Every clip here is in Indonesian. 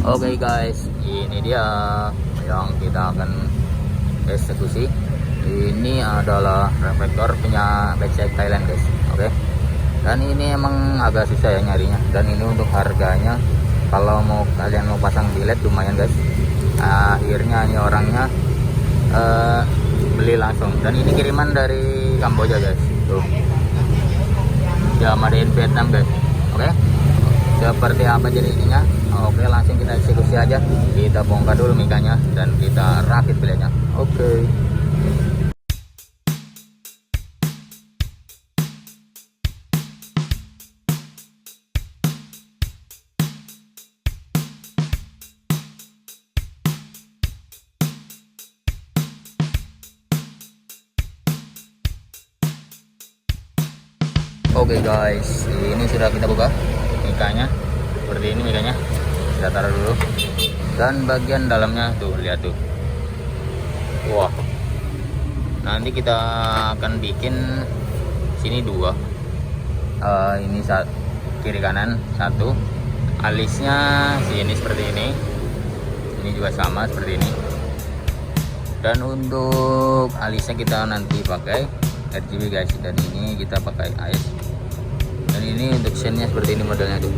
Oke guys, ini dia yang kita akan eksekusi. Ini adalah reflektor punya BCX Thailand guys. Oke. Dan ini emang agak susah ya nyarinya. Dan ini untuk harganya, kalau kalian mau pasang bilet lumayan guys. Akhirnya ini orangnya beli langsung. Dan ini kiriman dari Kamboja guys. Tuh. Ya, made in Vietnam guys. Oke. Seperti apa jadi ininya? Oke, langsung kita eksekusi aja. Kita bongkar dulu mikanya dan kita rakit biletnya. Oke. Oke guys, ini sudah kita buka mikanya. Seperti ini mikanya. Kita taruh dulu. Dan bagian dalamnya tuh, lihat tuh. Wah. Nanti kita akan bikin sini dua. Ini kiri kanan satu. Alisnya sini seperti ini. Ini juga sama seperti ini. Dan untuk alisnya kita nanti pakai RGB guys, dan ini kita pakai AS. Dan ini untuk chainnya seperti ini modelnya tuh.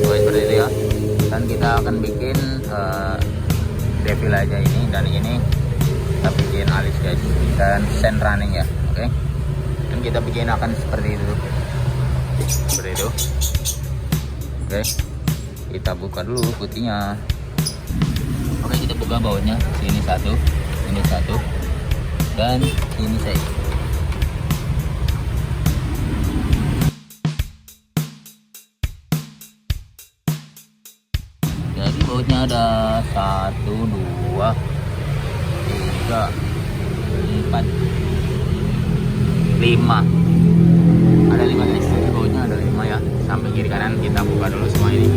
Oke, seperti itu ya. Dan kita akan bikin devil aja ini, dan ini kita bikin alis guys, dan chain running ya. Oke. Dan kita bikin akan seperti itu. Seperti itu. Oke. Kita buka dulu putihnya. Oke, kita buka bautnya. Sini satu, ini satu. Dan ini saya. Jadi bautnya ada 1, 2, 3, 4, 5. Ada 5 guys. Jadi bautnya ada 5 ya. Sampai kiri kanan kita buka dulu semua ini.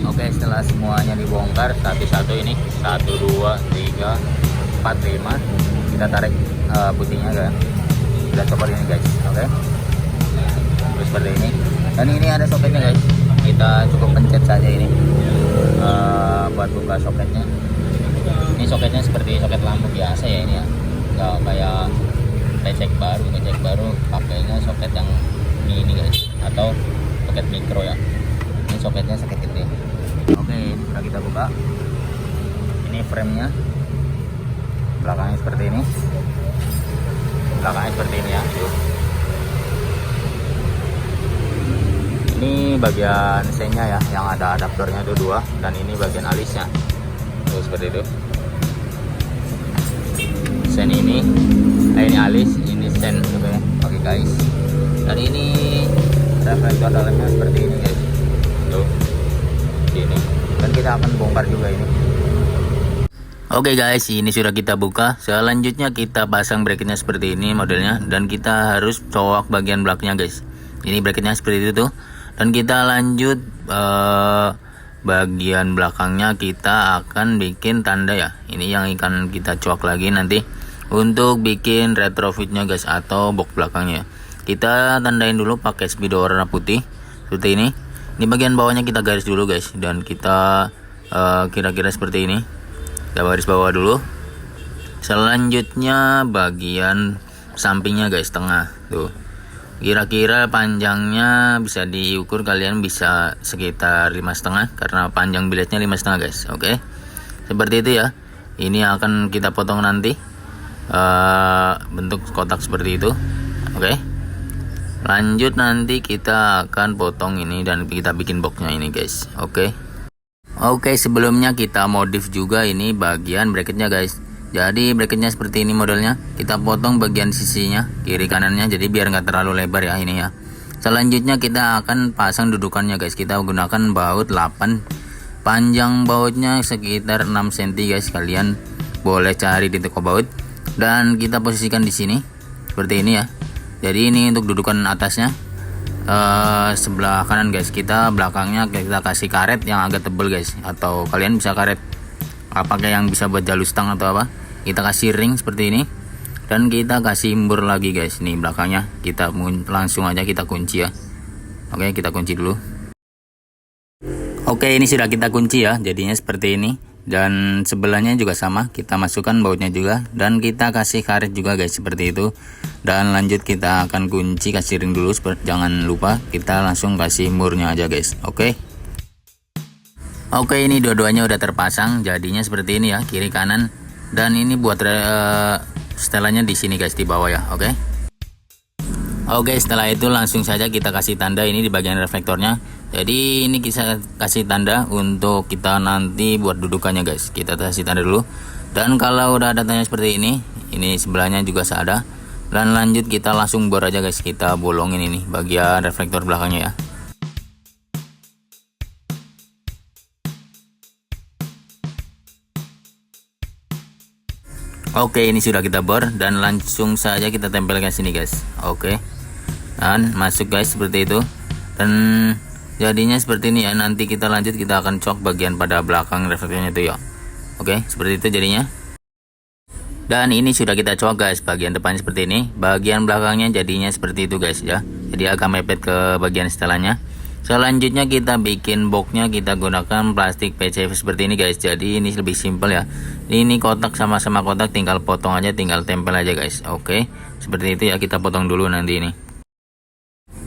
Oke, setelah semuanya dibongkar satu-satu ini 1, 2, 3, 4, 5, kita tarik putihnya kan. Kita copot ini guys. Oke. Terus seperti ini. Dan ini ada soketnya guys. Kita cukup pencet saja ini buat buka soketnya. Ini soketnya seperti soket lampu biasa ya ini ya. Nggak kayak becek baru pakainya soket yang ini guys, atau soket mikro ya. Ini soketnya soket gede. Oke, sudah kita buka. Ini framenya. Belakangnya seperti ini. Belakangnya seperti ini ya. Ini bagian sennya ya, yang ada adaptornya itu 2, dan ini bagian alisnya. Tuh seperti itu. Sen ini alis, ini sen. Oke guys. Dan ini reflektor dalamnya seperti ini guys. Tuh. Ini. Dan kita akan bongkar juga ini. Oke guys, ini sudah kita buka. Selanjutnya kita pasang bracketnya seperti ini modelnya, dan kita harus cowok bagian belakangnya guys. Ini bracketnya seperti itu tuh. Dan kita lanjut bagian belakangnya kita akan bikin tanda ya. Ini yang akan kita cowok lagi nanti untuk bikin retrofitnya guys, atau box belakangnya. Kita tandain dulu pakai spidol warna putih seperti ini. Ini bagian bawahnya kita garis dulu guys, dan kita kira-kira seperti ini. Kita garis bawah dulu. Selanjutnya bagian sampingnya guys, tengah tuh. Kira-kira panjangnya bisa diukur, kalian bisa sekitar 5,5 karena panjang biletnya 5,5 guys. Oke. Seperti itu ya. Ini akan kita potong nanti bentuk kotak seperti itu. Oke. Lanjut nanti kita akan potong ini dan kita bikin boxnya ini guys. Oke. Oke, sebelumnya kita modif juga ini bagian bracketnya guys. Jadi bracketnya seperti ini modelnya. Kita potong bagian sisinya, kiri kanannya, jadi biar nggak terlalu lebar ya ini ya. Selanjutnya kita akan pasang dudukannya guys. Kita gunakan baut 8. Panjang bautnya sekitar 6 cm guys. Kalian boleh cari di toko baut. Dan kita posisikan di sini seperti ini ya. Jadi ini untuk dudukan atasnya. Sebelah kanan guys, kita belakangnya kita kasih karet yang agak tebal guys, atau kalian bisa karet pakai yang bisa buat jalur stang atau apa. Kita kasih ring seperti ini, dan kita kasih embur lagi guys. Nih belakangnya kita langsung aja kita kunci ya. Oke, kita kunci dulu. Oke, ini sudah kita kunci ya, jadinya seperti ini. Dan sebelahnya juga sama, kita masukkan bautnya juga, dan kita kasih karet juga guys, seperti itu. Dan lanjut kita akan kunci, kasih ring dulu, jangan lupa kita langsung kasih murnya aja guys. Oke, ini dua-duanya udah terpasang, jadinya seperti ini ya, kiri kanan. Dan ini buat setelannya di sini guys, di bawah ya. Oke, setelah itu langsung saja kita kasih tanda ini di bagian reflektornya. Jadi ini kita kasih tanda untuk kita nanti buat dudukannya guys. Kita kasih tanda dulu. Dan kalau udah ada tanda seperti ini sebelahnya juga ada. Dan lanjut kita langsung bor aja guys. Kita bolongin ini bagian reflektor belakangnya ya. Oke, ini sudah kita bor dan langsung saja kita tempelkan sini guys. Oke. Dan masuk guys seperti itu. Dan jadinya seperti ini ya. Nanti kita lanjut, kita akan cok bagian pada belakang reflektornya itu ya. Oke, seperti itu jadinya. Dan ini sudah kita cok guys, bagian depannya seperti ini, bagian belakangnya jadinya seperti itu guys ya. Jadi agak mepet ke bagian setelannya. Selanjutnya kita bikin boxnya, kita gunakan plastik PCV seperti ini guys. Jadi ini lebih simpel ya. Ini kotak sama-sama kotak, tinggal potong aja, tinggal tempel aja guys. Oke, seperti itu ya, kita potong dulu nanti ini.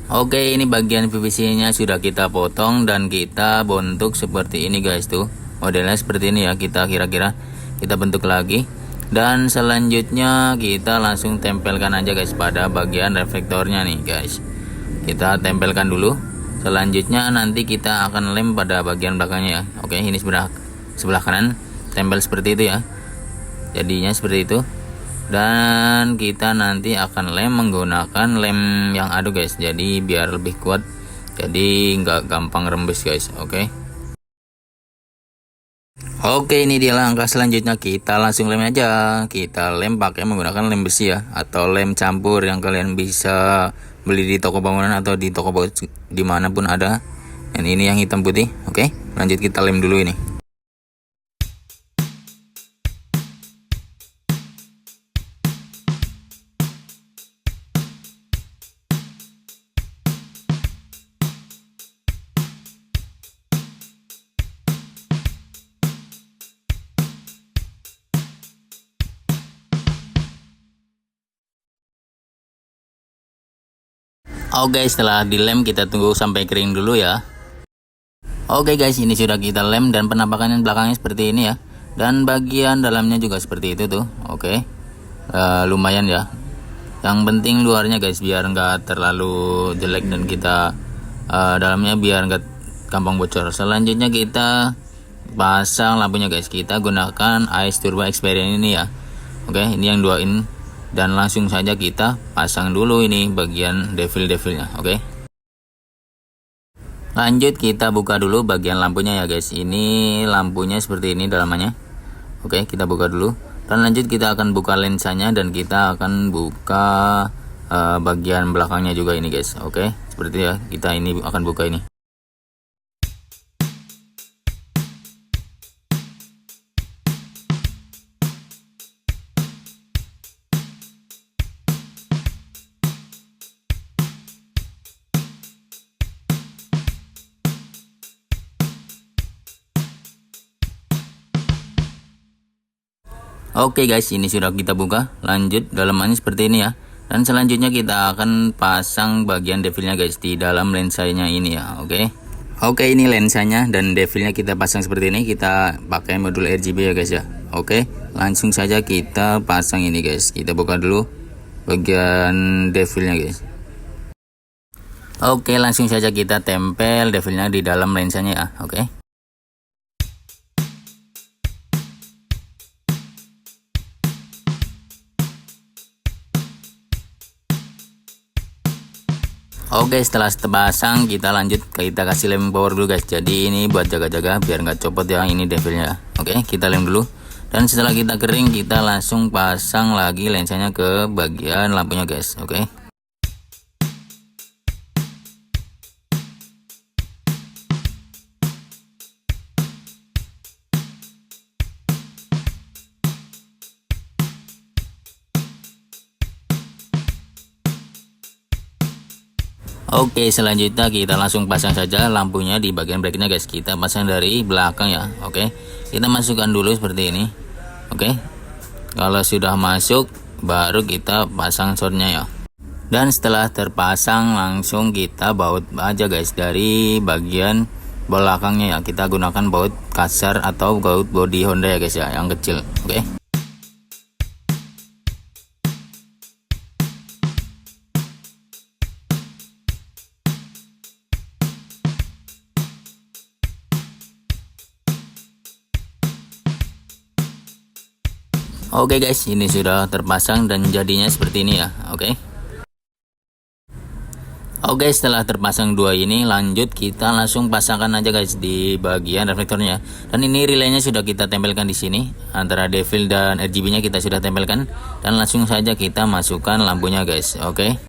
Oke, ini bagian PVC nya sudah kita potong dan kita bentuk seperti ini guys tuh. Modelnya seperti ini ya, kita kira-kira kita bentuk lagi. Dan selanjutnya kita langsung tempelkan aja guys pada bagian reflektornya nih guys. Kita tempelkan dulu. Selanjutnya nanti kita akan lem pada bagian belakangnya ya. Oke, ini sebelah kanan tempel seperti itu ya. Jadinya seperti itu. Dan kita nanti akan lem menggunakan lem yang adu guys. Jadi biar lebih kuat. Jadi nggak gampang rembes guys. Oke, ini dia langkah selanjutnya, kita langsung lem aja. Kita lem pakai menggunakan lem besi ya, atau lem campur yang kalian bisa beli di toko bangunan atau di toko dimanapun ada. Dan ini yang hitam putih. Oke, lanjut kita lem dulu ini. Oke, setelah dilem kita tunggu sampai kering dulu ya. Oke guys, ini sudah kita lem dan penampakannya belakangnya seperti ini ya. Dan bagian dalamnya juga seperti itu tuh. Oke, lumayan ya. Yang penting luarnya guys, biar nggak terlalu jelek dan kita dalamnya biar nggak gampang bocor. Selanjutnya kita pasang lampunya guys. Kita gunakan Ice Turbo Experience ini ya. Oke, ini yang 2 in. Dan langsung saja kita pasang dulu ini bagian devil-devilnya. Oke, lanjut kita buka dulu bagian lampunya ya guys. Ini lampunya seperti ini dalamannya. Oke, kita buka dulu. Dan lanjut kita akan buka lensanya dan kita akan buka bagian belakangnya juga ini guys. Oke, seperti ya, kita ini akan buka ini. Oke guys, ini sudah kita buka. Lanjut dalamannya seperti ini ya. Dan selanjutnya kita akan pasang bagian devilnya guys di dalam lensanya ini ya. Oke, ini lensanya dan devilnya kita pasang seperti ini. Kita pakai modul RGB ya guys ya. Oke, langsung saja kita pasang ini guys. Kita buka dulu bagian devilnya guys. Oke, langsung saja kita tempel devilnya di dalam lensanya ya. Oke, setelah terpasang kita lanjut, kita kasih lem power dulu guys. Jadi ini buat jaga-jaga biar nggak copot ya ini devilnya. Oke, kita lem dulu. Dan setelah kita kering, kita langsung pasang lagi lensanya ke bagian lampunya guys. Oke, Oke, selanjutnya kita langsung pasang saja lampunya di bagian bracketnya guys. Kita pasang dari belakang ya. Oke, kita masukkan dulu seperti ini. Oke, kalau sudah masuk baru kita pasang shortnya ya. Dan setelah terpasang langsung kita baut aja guys dari bagian belakangnya ya. Kita gunakan baut kasar atau baut body Honda ya guys ya, yang kecil. Oke. Oke guys, ini sudah terpasang dan jadinya seperti ini ya. Oke. Oke, setelah terpasang dua ini, lanjut kita langsung pasangkan aja guys di bagian reflektornya. Dan ini relaynya sudah kita tempelkan di sini, antara devil dan RGB-nya kita sudah tempelkan. Dan langsung saja kita masukkan lampunya guys. Oke.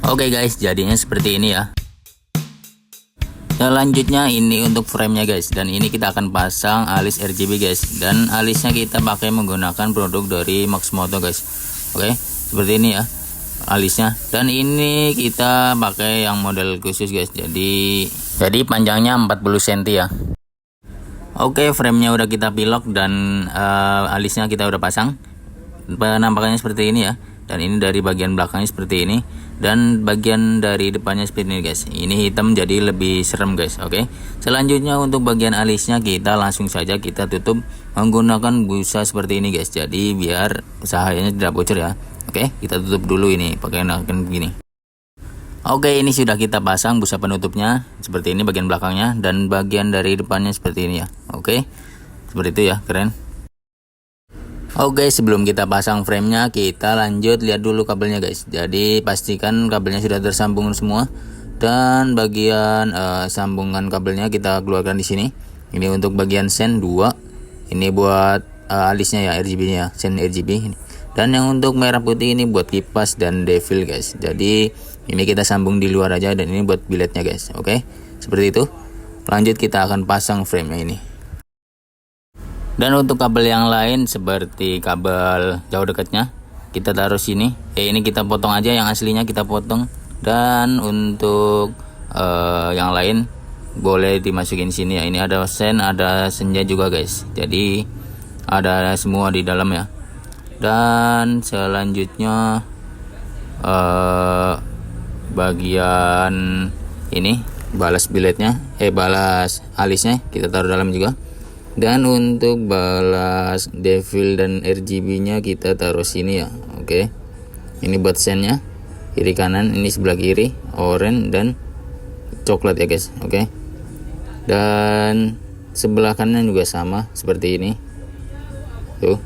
Oke guys, jadinya seperti ini ya. Selanjutnya ini untuk framenya guys, dan ini kita akan pasang alis RGB guys, dan alisnya kita pakai menggunakan produk dari Maxmoto guys. Oke, seperti ini ya alisnya, dan ini kita pakai yang model khusus guys, jadi panjangnya 40 cm ya. Oke, framenya udah kita pilok dan alisnya kita udah pasang. Penampakannya seperti ini ya, dan ini dari bagian belakangnya seperti ini, dan bagian dari depannya seperti ini guys. Ini hitam jadi lebih serem guys. Oke, selanjutnya untuk bagian alisnya kita langsung saja kita tutup menggunakan busa seperti ini guys, jadi biar cahayanya tidak bocor ya. Oke, kita tutup dulu ini pakai naken begini. Oke, ini sudah kita pasang busa penutupnya seperti ini bagian belakangnya, dan bagian dari depannya seperti ini ya. Oke, seperti itu ya, keren. Oke, sebelum kita pasang framenya, kita lanjut lihat dulu kabelnya guys. Jadi pastikan kabelnya sudah tersambung semua, dan bagian sambungan kabelnya kita keluarkan di sini. Ini untuk bagian sen 2, ini buat alisnya ya, RGB-nya ya, sen RGB. Dan yang untuk merah putih ini buat kipas dan devil guys. Jadi ini kita sambung di luar aja, dan ini buat biletnya guys. Oke, seperti itu. Lanjut kita akan pasang framenya ini. Dan untuk kabel yang lain seperti kabel jauh dekatnya kita taruh sini. Ini kita potong aja, yang aslinya kita potong. Dan untuk yang lain boleh dimasukin sini ya. Ini ada sen, ada senja juga guys. Jadi ada semua di dalam ya. Dan selanjutnya bagian ini balas biletnya, balas alisnya kita taruh dalam juga. Dan untuk balas devil dan RGB nya kita taruh sini ya. Oke, ini buat sennya kiri kanan, ini sebelah kiri oranye dan coklat ya guys. Oke, dan sebelah kanan juga sama seperti ini tuh,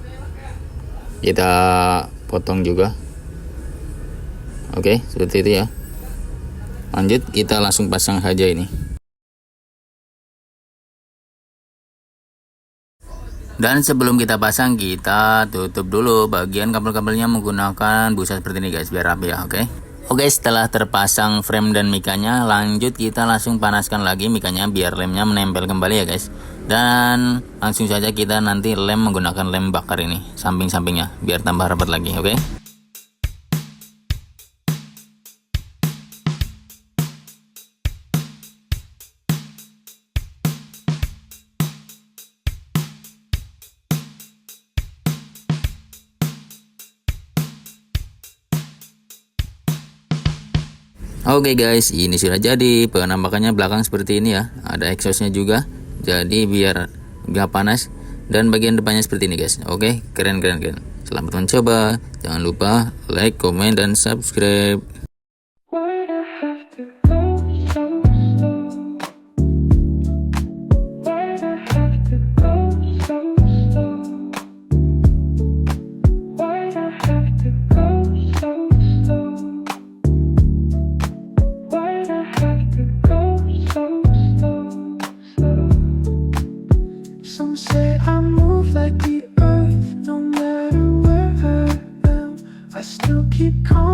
kita potong juga. Oke, seperti itu ya. Lanjut kita langsung pasang saja ini. Dan sebelum kita pasang, kita tutup dulu bagian kabel-kabelnya menggunakan busa seperti ini guys, biar rapi ya. Oke, setelah terpasang frame dan mikanya, lanjut kita langsung panaskan lagi mikanya biar lemnya menempel kembali ya guys. Dan langsung saja kita nanti lem menggunakan lem bakar ini samping-sampingnya biar tambah rapat lagi. Oke. Oke guys, ini sudah jadi. Penampakannya belakang seperti ini ya. Ada exhaustnya juga, jadi biar gak panas. Dan bagian depannya seperti ini guys. Oke, keren. Selamat mencoba. Jangan lupa like, komen, dan subscribe. keep calling.